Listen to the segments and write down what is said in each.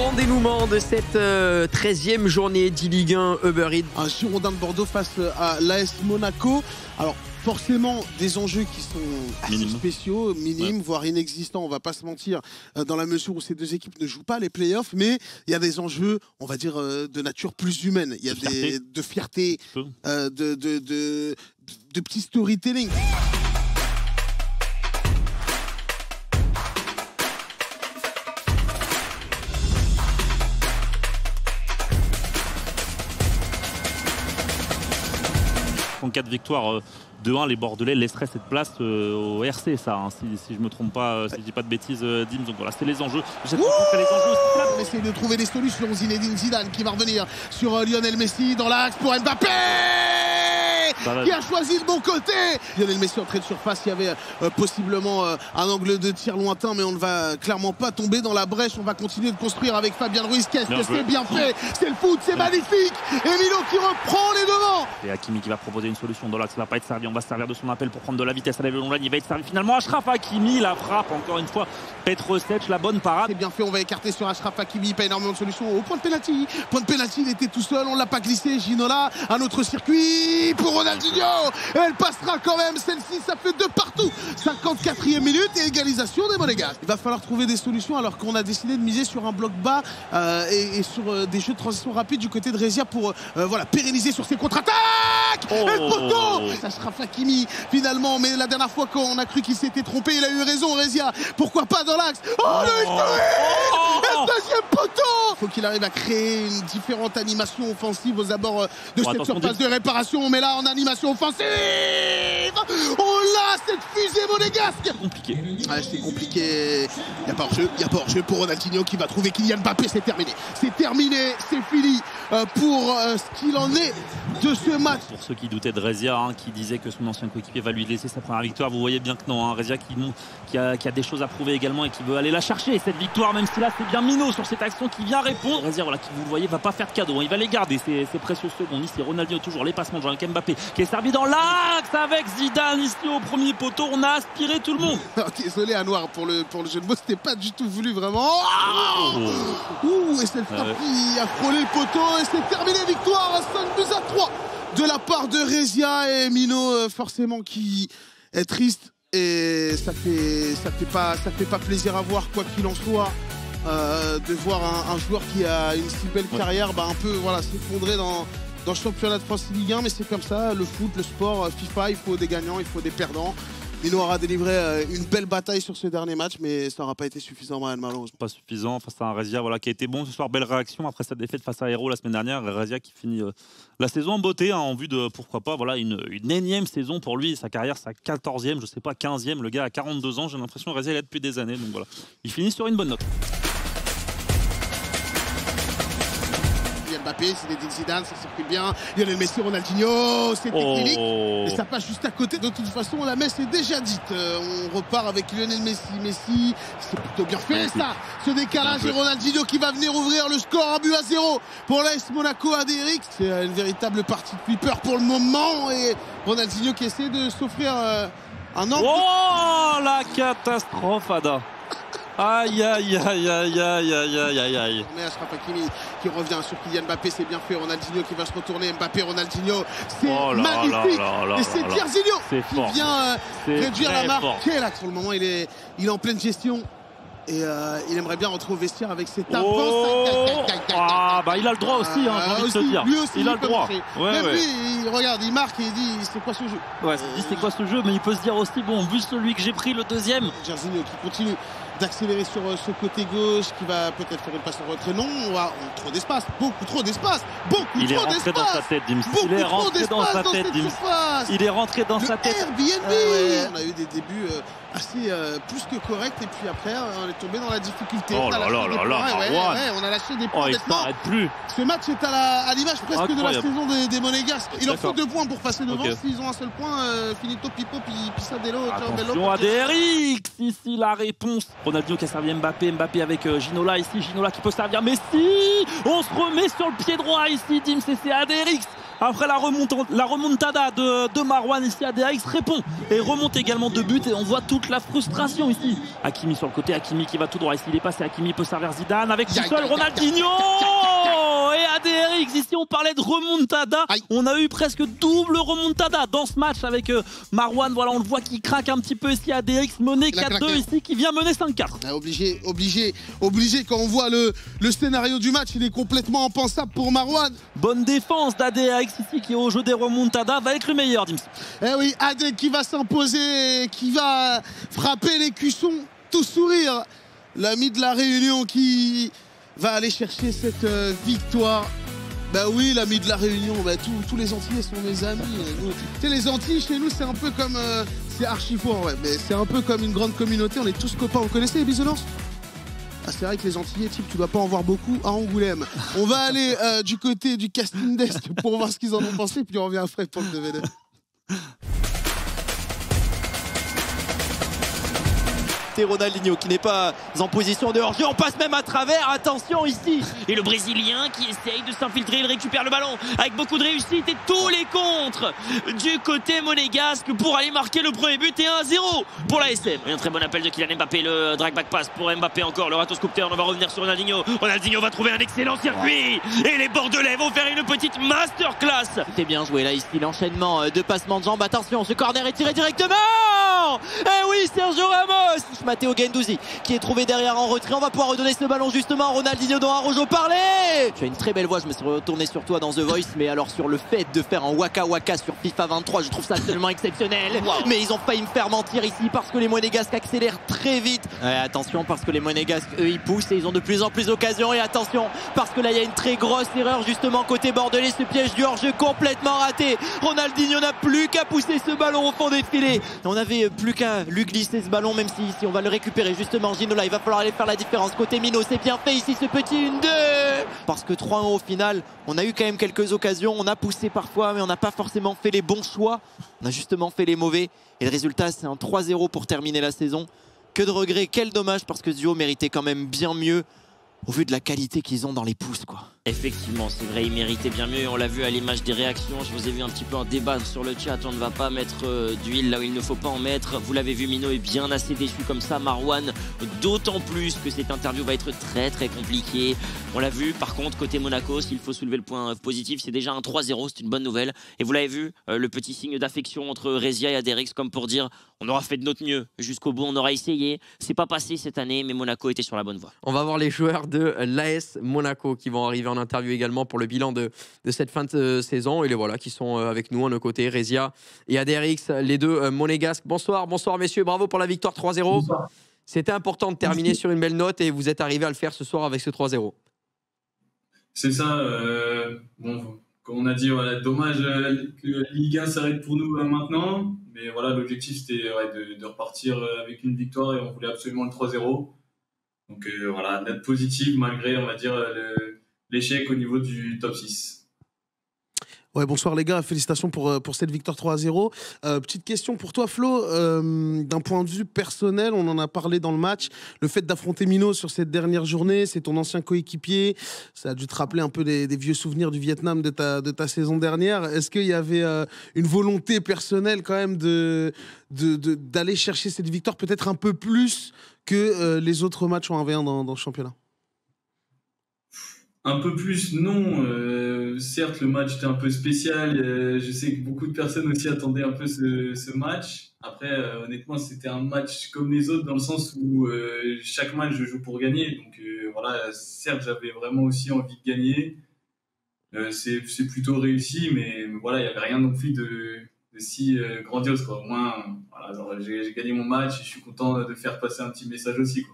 Grand dénouement de cette 13e journée d'e-Ligue 1 Uber Eats. Un Girondin de Bordeaux face à l'AS Monaco. Alors forcément des enjeux qui sont assez spéciaux, minimes, voire inexistants, on va pas se mentir, dans la mesure où ces deux équipes ne jouent pas les playoffs, mais il y a des enjeux, on va dire, de nature plus humaine. Il y a de fierté, de petits storytelling. En 4 victoires de 1, les Bordelais laisseraient cette place au RC, ça, hein, si je me trompe pas, si je dis pas de bêtises, Dim. Donc voilà, c'est les enjeux. On essaie de trouver des solutions. Zinedine Zidane qui va revenir sur Lionel Messi dans l'axe pour Mbappé, qui a choisi le bon côté. Lionel Messi entrée de surface, il y avait possiblement un angle de tir lointain, mais on ne va clairement pas tomber dans la brèche. On va continuer de construire avec Fabien Ruiz. Qu'est-ce que c'est bien fait, c'est le foot, c'est magnifique. Et Milo qui reprend les devants. Et Hakimi qui va proposer une solution dans l'axe, ça va pas être servi. On va se servir de son appel pour prendre de la vitesse à la longue ligne. Il va être servi finalement. Achraf Hakimi, la frappe encore une fois. Petrovic, la bonne parade. C'est bien fait, on va écarter sur Achraf Hakimi. Pas énormément de solutions au point de pénalty. Point de pénalty, il était tout seul, on l'a pas glissé. Ginola, un autre circuit pour Ronaldinho. Elle passera quand même, celle-ci, ça fait 2 partout. 54e minute et égalisation des Monégasques. Il va falloir trouver des solutions alors qu'on a décidé de miser sur un bloc bas et sur des jeux de transition rapide du côté de Rezia pour voilà, pérenniser sur ses contre-attaques. Et le poteau, ça sera Hakimi finalement, mais la dernière fois qu'on a cru qu'il s'était trompé, il a eu raison, Rezia. Pourquoi pas dans l'axe? Oh, le deuxième poteau. Faut qu'il arrive à créer une différente animation offensive aux abords de cette surface de réparation, mais là en animation offensive, oh là, cette fusée monégasque. Compliqué. C'est compliqué. Il n'y a pas hors-jeu pour Ronaldinho qui va trouver Kylian Mbappé. C'est terminé, c'est fini pour ce qu'il en est de ce match. Pour ceux qui doutaient de Rezia, hein, qui disaient que son ancien coéquipier va lui laisser sa première victoire, vous voyez bien que non, hein. Rezia qui a des choses à prouver également et qui veut aller la chercher, cette victoire, même si là c'est bien Minot sur cette action qui vient répondre. Rezia, voilà, qui vous le voyez, va pas faire de cadeau, hein. Il va les garder, ces précieux secondes. Ici Ronaldinho toujours, les passements de Jean-Luc Mbappé qui est servi dans l'axe avec Zidane ici au premier poteau. On a aspiré tout le monde. Désolé à Noir pour le jeu de mots, c'était pas du tout voulu vraiment. Et cette frappe qui a frôlé le poteau et c'est terminé, victoire à 5-3 de la part de Rezia et Minot, forcément qui est triste et ça fait pas plaisir à voir, quoi qu'il en soit, de voir un joueur qui a une si belle carrière un peu voilà, s'effondrer dans le championnat de France Ligue 1, mais c'est comme ça, le foot, le sport, FIFA, il faut des gagnants, il faut des perdants. Minot aura délivré une belle bataille sur ce dernier match, mais ça n'aura pas été suffisant, malheureusement. Pas suffisant face à un Rezia voilà, qui a été bon ce soir. Belle réaction après sa défaite face à Hérault la semaine dernière. Rezia qui finit la saison en beauté, hein, en vue de, pourquoi pas, voilà, une énième saison pour lui. Sa carrière, sa 14e, je sais pas, 15e. Le gars a 42 ans, j'ai l'impression que Rezia est là depuis des années. Donc voilà, il finit sur une bonne note. Mbappé, Zinedine Zidane, ça circule bien. Lionel Messi, Ronaldinho, c'est technique. Et ça passe juste à côté. De toute façon, la messe est déjà dite. On repart avec Lionel Messi. Messi, c'est plutôt bien fait ça. Ce décalage et Ronaldinho qui va venir ouvrir le score, 1-0 pour l'AS Monaco à DRX. C'est une véritable partie de flipper pour le moment. Et Ronaldinho qui essaie de s'offrir un angle. Oh, la catastrophe, Ada. Aïe, aïe, aïe, aïe, aïe, aïe, aïe, aïe. Achraf Hakimi qui revient sur Kylian Mbappé, c'est bien fait. Ronaldinho qui va se retourner. Mbappé, Ronaldinho, c'est magnifique. Et c'est Djerzilio qui vient réduire la marque. Quel axe pour le moment, il est en pleine gestion. Et il aimerait bien rentrer au vestiaire avec cette avance. Il a le droit aussi, hein, j'ai envie de te dire. Lui aussi, il a le droit. Lui, il regarde, il marque et il dit c'est quoi ce jeu. C'est quoi ce jeu, mais il peut se dire aussi, bon, vu celui que j'ai pris, le deuxième. Djerzilio qui continue d'accélérer sur ce côté gauche, qui va peut-être faire une passe en retrait. Non, trop d'espace, beaucoup trop d'espace, il est rentré dans sa tête, Dims. Il est rentré dans sa tête, Dims. Il est rentré dans sa tête. Airbnb. On a eu des débuts assez plus que corrects et puis après on est tombé dans la difficulté. On a lâché des points. Il s'arrête plus. Ce match est à l'image presque de la saison des Monégasques. Il leur faut 2 points pour passer devant. S'ils ont un seul point, finito pipo pisadello. Attention à DRX. Ici la réponse. Ronaldinho qui a servi Mbappé avec Ginola ici. Ginola qui peut servir Messi. On se remet sur le pied droit ici, Dim. C'est ADRX après la remontada de Marouane ici, ADRX répond et remonte également de but et on voit toute la frustration ici. Hakimi sur le côté, Hakimi qui va tout droit, ici il est passé, Hakimi peut servir Zidane avec tout seul Ronaldinho et ADRX. Ici on parlait de remontada, on a eu presque double remontada dans ce match avec Marouane, voilà on le voit qui craque un petit peu ici, ADRX mené 4-2 ici qui vient mener 5-4. Obligé quand on voit le scénario du match, il est complètement impensable pour Marouane. Bonne défense d'ADRX ici qui est au jeu des remontadas, va être le meilleur Dims. Eh oui, AD qui va s'imposer, qui va frapper les cuissons, tout sourire. L'ami de la Réunion qui va aller chercher cette victoire. Bah oui, l'ami de la Réunion, bah, tous les Antillais sont mes amis. Tu sais, les Antilles, chez nous, c'est un peu comme... c'est archi fort, ouais, mais c'est un peu comme une grande communauté, on est tous copains. Vous connaissez les bisounours? Ah, c'est vrai que les Antillais, type, tu dois pas en voir beaucoup à Angoulême. On va aller du côté du casting desk pour voir ce qu'ils en ont pensé, puis on revient après pour le DVD. Ronaldinho qui n'est pas en position de hors-jeu, on passe même à travers, attention ici. Et le Brésilien qui essaye de s'infiltrer, il récupère le ballon avec beaucoup de réussite et tous les contres du côté monégasque pour aller marquer le premier but et 1-0 pour la SM. Et un très bon appel de Kylian Mbappé, le drag back pass pour Mbappé encore, le rato sculpteur, on va revenir sur Ronaldinho. Ronaldinho va trouver un excellent circuit et les Bordelais vont faire une petite masterclass. C'était bien joué là ici, l'enchaînement de passements de jambes, attention, ce corner est tiré directement. Eh oui, Sergio Ramos, Matteo Guendouzi qui est trouvé derrière en retrait. On va pouvoir redonner ce ballon justement à Ronaldinho dont Arojo parlait. Tu as une très belle voix, je me suis retourné sur toi dans The Voice, mais alors sur le fait de faire un waka waka sur FIFA 23, je trouve ça absolument exceptionnel. Mais ils ont failli me faire mentir ici parce que les Monégasques accélèrent très vite. Attention parce que les Monégasques eux ils poussent et ils ont de plus en plus d'occasions. Et attention parce que là il y a une très grosse erreur justement côté bordelais, ce piège du hors-jeu complètement raté. Ronaldinho n'a plus qu'à pousser ce ballon au fond des filets. On avait plus qu'à lui glisser ce ballon, même si ici on va le récupérer justement. Ginola, il va falloir aller faire la différence côté Mino, c'est bien fait ici ce petit 1-2 parce que 3-1 au final. On a eu quand même quelques occasions, on a poussé parfois mais on n'a pas forcément fait les bons choix, on a justement fait les mauvais et le résultat c'est un 3-0 pour terminer la saison. Que de regrets, quel dommage parce que ce duo méritait quand même bien mieux au vu de la qualité qu'ils ont dans les pouces quoi. Effectivement, c'est vrai, il méritait bien mieux. On l'a vu à l'image des réactions. Je vous ai vu un petit peu en débat sur le chat. On ne va pas mettre d'huile là où il ne faut pas en mettre. Vous l'avez vu, Mino est bien assez déçu comme ça. Marouane, d'autant plus que cette interview va être très très compliquée. On l'a vu, par contre, côté Monaco, s'il faut soulever le point positif, c'est déjà un 3-0. C'est une bonne nouvelle. Et vous l'avez vu, le petit signe d'affection entre Rezia et ADRX, comme pour dire on aura fait de notre mieux. Jusqu'au bout, on aura essayé. C'est pas passé cette année, mais Monaco était sur la bonne voie. On va voir les joueurs de l'AS Monaco qui vont arriver en interview également pour le bilan de cette fin de saison. Et les voilà qui sont avec nous à nos côtés, Rezia et ADRX, les deux monégasques. Bonsoir messieurs, bravo pour la victoire 3-0. C'était important de terminer sur une belle note et vous êtes arrivés à le faire ce soir avec ce 3-0. C'est ça, bon, comme on a dit, voilà, dommage que la Ligue 1 s'arrête pour nous maintenant. Mais voilà, l'objectif c'était de repartir avec une victoire et on voulait absolument le 3-0. Donc voilà, note positive malgré, on va dire, l'échec au niveau du top 6. Ouais, bonsoir les gars, félicitations pour cette victoire 3-0. Petite question pour toi Flo, d'un point de vue personnel, on en a parlé dans le match, le fait d'affronter Mino sur cette dernière journée, c'est ton ancien coéquipier, ça a dû te rappeler un peu des vieux souvenirs du Vietnam de ta saison dernière. Est-ce qu'il y avait une volonté personnelle quand même d'aller chercher cette victoire peut-être un peu plus que les autres matchs en 1v1 dans le championnat? Un peu plus, non. Certes, le match était un peu spécial. Je sais que beaucoup de personnes aussi attendaient un peu ce match. Après, honnêtement, c'était un match comme les autres dans le sens où chaque match, je joue pour gagner. Donc voilà, certes, j'avais vraiment aussi envie de gagner. C'est plutôt réussi, mais voilà, il n'y avait rien non plus de si grandiose, quoi. Au moins, voilà, j'ai gagné mon match et je suis content de faire passer un petit message aussi, quoi.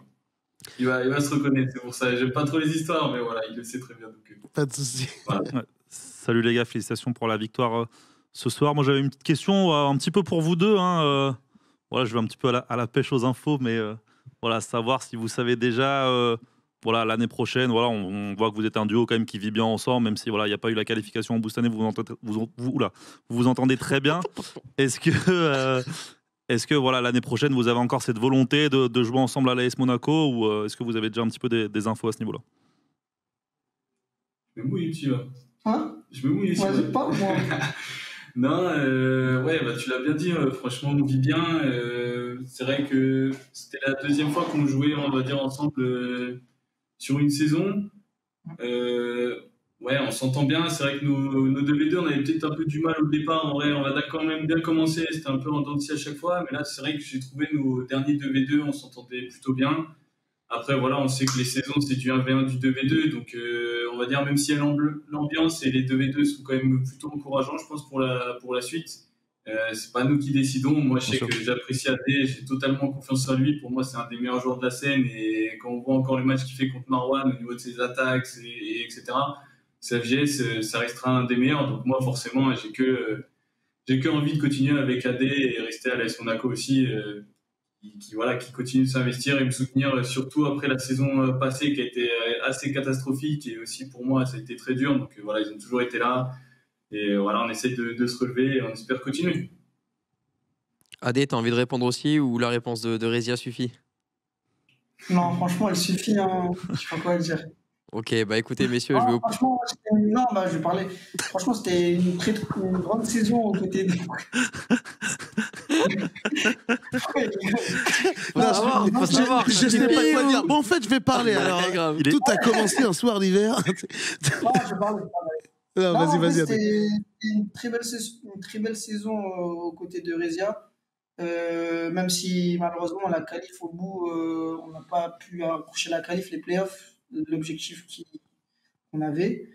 Il va se reconnaître, c'est pour ça. J'aime pas trop les histoires, mais voilà, il le sait très bien. Donc, pas de souci. Voilà. Ouais. Salut les gars, félicitations pour la victoire ce soir. Moi j'avais une petite question un petit peu pour vous deux. Voilà, je vais un petit peu à la pêche aux infos, mais voilà, savoir si vous savez déjà, voilà, l'année prochaine, voilà, on voit que vous êtes un duo quand même qui vit bien ensemble, même si voilà, il n'y a pas eu la qualification en bout cette année, vous vous entendez très bien. Est-ce que voilà, l'année prochaine, vous avez encore cette volonté de jouer ensemble à l'AS Monaco ou est-ce que vous avez déjà un petit peu des infos à ce niveau-là? Mais oui, tu vas. Hein? Je me mouille aussi. Vas-y, parle, moi. Non, ouais, bah, tu l'as bien dit, franchement, on vit bien. C'est vrai que c'était la deuxième fois qu'on jouait, on va dire, ensemble sur une saison. Ouais, on s'entend bien. C'est vrai que nos 2v2, on avait peut-être un peu du mal au départ. En vrai, on va quand même bien commencer. C'était un peu en dents de scie à chaque fois. Mais là, c'est vrai que j'ai trouvé nos derniers 2v2, on s'entendait plutôt bien. Après, voilà, on sait que les saisons, c'est du 1v1, du 2v2. Donc, on va dire, même si l'ambiance et les 2v2 sont quand même plutôt encourageants, je pense, pour la suite. C'est pas nous qui décidons. Moi, je sais que j'apprécie Adé, j'ai totalement confiance en lui. Pour moi, c'est un des meilleurs joueurs de la scène. Et quand on voit encore le match qu'il fait contre Marwan au niveau de ses attaques, etc., sa FGS, ça restera un des meilleurs. Donc, moi, forcément, j'ai que envie de continuer avec Adé et rester à l'AS Monaco aussi. Qui continue de s'investir et me soutenir, surtout après la saison passée qui a été assez catastrophique et aussi pour moi ça a été très dur. Donc voilà, ils ont toujours été là et voilà, on essaie de se relever et on espère continuer. Adé, t'as envie de répondre aussi ou la réponse de Rézia suffit? Non, franchement, elle suffit. Hein. Je sais pas quoi dire. Ok, bah écoutez messieurs, Non, franchement, je vais parler. Franchement, c'était une grande saison aux côtés des... Faut savoir. Je sais pas quoi dire. Bon, en fait, je vais parler. Alors, tout a commencé un soir d'hiver. Non, je parle. Non, vas-y. C'était une très belle saison aux côtés de Rézia. Même si malheureusement la qualif au bout, on n'a pas pu accrocher la qualif, les playoffs, l'objectif qu'on avait.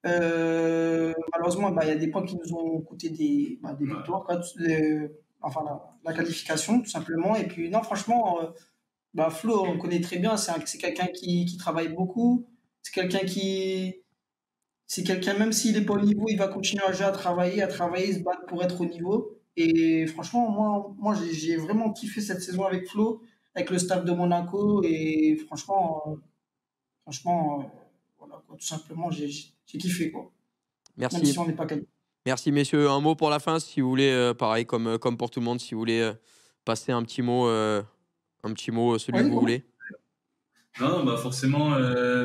Malheureusement, il y a des points qui nous ont coûté des victoires, quoi, enfin la qualification tout simplement. Et puis non, franchement, Flo, on connaît très bien, c'est quelqu'un qui travaille beaucoup, c'est quelqu'un, même s'il n'est pas au niveau, il va continuer à jouer, à travailler, se battre pour être au niveau. Et franchement, moi j'ai vraiment kiffé cette saison avec Flo, avec le staff de Monaco. Et franchement, voilà, quoi, tout simplement, j'ai kiffé. Quoi. Merci. Même si on n'est pas qualifié. Merci messieurs. Un mot pour la fin, si vous voulez, pareil comme pour tout le monde, si vous voulez passer un petit mot, celui que vous voulez. Non, forcément,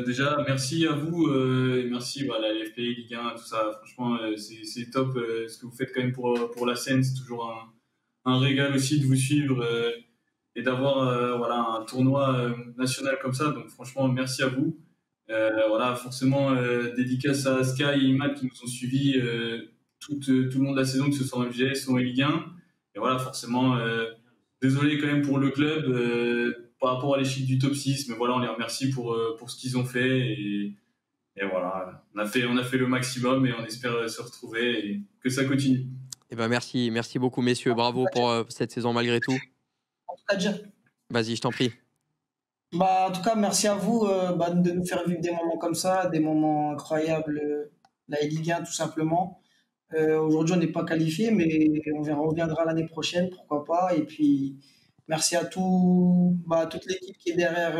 déjà, merci à vous et merci à la LFP, Ligue 1, tout ça. Franchement, c'est top ce que vous faites quand même pour la scène. C'est toujours un régal aussi de vous suivre et d'avoir un tournoi national comme ça. Donc, franchement, merci à vous. Voilà, forcément, dédicace à Sky et Imad qui nous ont suivis tout le long de la saison, que ce soit en FGS ou en Ligue 1. Et voilà, forcément, désolé quand même pour le club. Par rapport à l'échec du top 6, mais voilà, on les remercie pour ce qu'ils ont fait et voilà, on a fait le maximum et on espère se retrouver et que ça continue. Eh ben merci beaucoup messieurs, bravo pour cette saison malgré tout. En tout cas, dire. Vas-y, je t'en prie. En tout cas, merci à vous de nous faire vivre des moments comme ça, des moments incroyables, la Ligue 1 tout simplement. Aujourd'hui, on n'est pas qualifié, mais on reviendra l'année prochaine, pourquoi pas. Et puis merci à toute l'équipe qui est derrière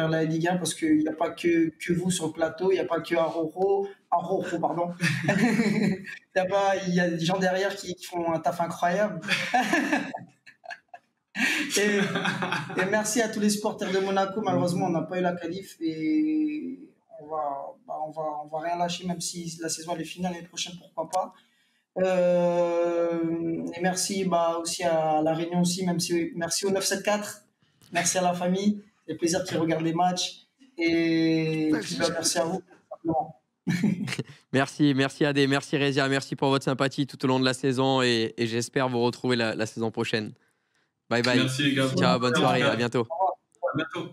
la Ligue 1, parce qu'il n'y a pas que vous sur le plateau, il n'y a pas que Aroro, pardon. Il y a des gens derrière qui font un taf incroyable. et merci à tous les supporters de Monaco. Malheureusement, on n'a pas eu la qualif et on va rien lâcher, même si la saison elle est finie l'année prochaine, pourquoi pas. Et merci aussi à La Réunion aussi, merci au 974, merci à la famille, c'est plaisir qu'ils regardent les matchs et puis, merci à vous. Merci Adé, merci Rézia, merci pour votre sympathie tout au long de la saison et j'espère vous retrouver la saison prochaine. Bye bye. Merci les gars. Ciao, bonne soirée, à bientôt. À bientôt.